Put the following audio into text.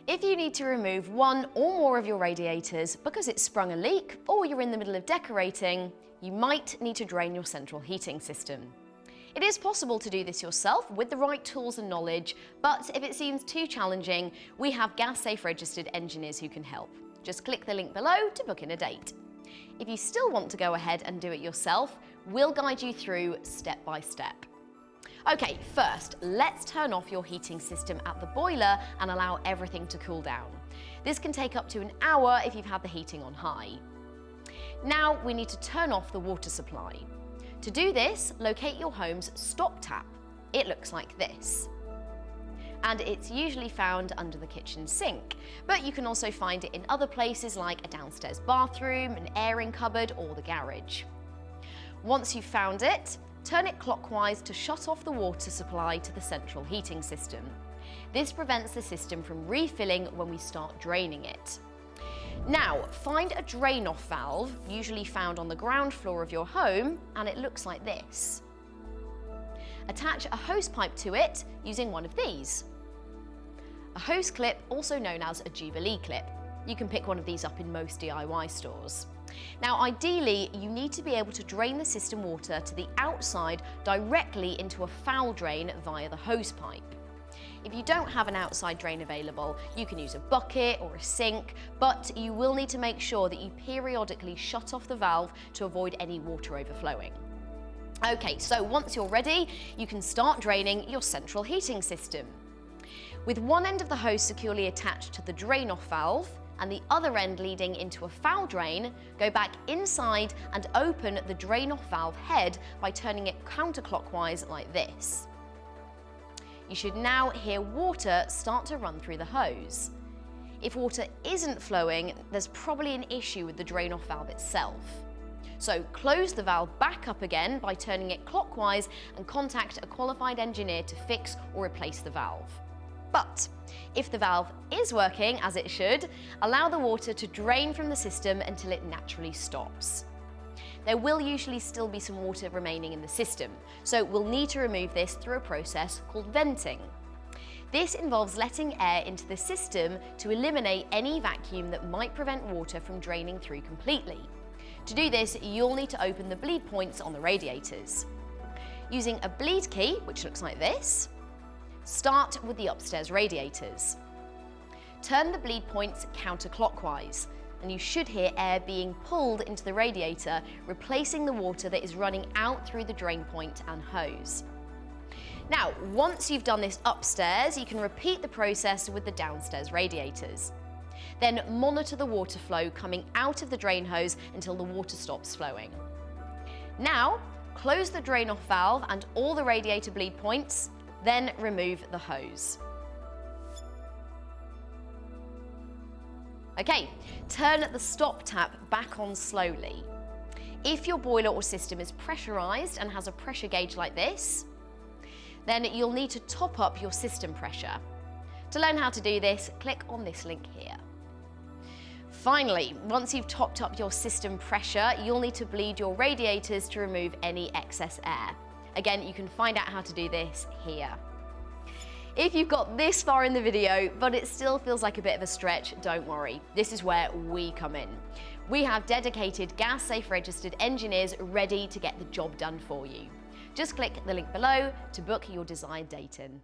If you need to remove one or more of your radiators because it's sprung a leak or you're in the middle of decorating, you might need to drain your central heating system. It is possible to do this yourself with the right tools and knowledge, but if it seems too challenging, we have gas-safe registered engineers who can help. Just click the link below to book in a date. If you still want to go ahead and do it yourself, we'll guide you through step by step. Okay, first, let's turn off your heating system at the boiler and allow everything to cool down. This can take up to an hour if you've had the heating on high. Now we need to turn off the water supply. To do this, locate your home's stop tap. It looks like this. And it's usually found under the kitchen sink, but you can also find it in other places like a downstairs bathroom, an airing cupboard, or the garage. Once you've found it, turn it clockwise to shut off the water supply to the central heating system. This prevents the system from refilling when we start draining it. Now, find a drain-off valve, usually found on the ground floor of your home, and it looks like this. Attach a hose pipe to it using one of these. A hose clip, also known as a Jubilee clip. You can pick one of these up in most DIY stores. Now, ideally, you need to be able to drain the system water to the outside directly into a foul drain via the hose pipe. If you don't have an outside drain available, you can use a bucket or a sink, but you will need to make sure that you periodically shut off the valve to avoid any water overflowing. Okay, so once you're ready, you can start draining your central heating system. With one end of the hose securely attached to the drain-off valve, and the other end leading into a foul drain, go back inside and open the drain-off valve head by turning it counterclockwise like this. You should now hear water start to run through the hose. If water isn't flowing, there's probably an issue with the drain-off valve itself. So close the valve back up again by turning it clockwise and contact a qualified engineer to fix or replace the valve. But if the valve is working as it should, allow the water to drain from the system until it naturally stops. There will usually still be some water remaining in the system, so we'll need to remove this through a process called venting. This involves letting air into the system to eliminate any vacuum that might prevent water from draining through completely. To do this, you'll need to open the bleed points on the radiators. Using a bleed key, which looks like this, start with the upstairs radiators. Turn the bleed points counterclockwise, and you should hear air being pulled into the radiator, replacing the water that is running out through the drain point and hose. Now, once you've done this upstairs, you can repeat the process with the downstairs radiators. Then monitor the water flow coming out of the drain hose until the water stops flowing. Now, close the drain-off valve and all the radiator bleed points, then remove the hose. Okay, turn the stop tap back on slowly. If your boiler or system is pressurized and has a pressure gauge like this, then you'll need to top up your system pressure. To learn how to do this, click on this link here. Finally, once you've topped up your system pressure, you'll need to bleed your radiators to remove any excess air. Again, you can find out how to do this here. If you've got this far in the video, but it still feels like a bit of a stretch, don't worry. This is where we come in. We have dedicated gas-safe registered engineers ready to get the job done for you. Just click the link below to book your desired date in.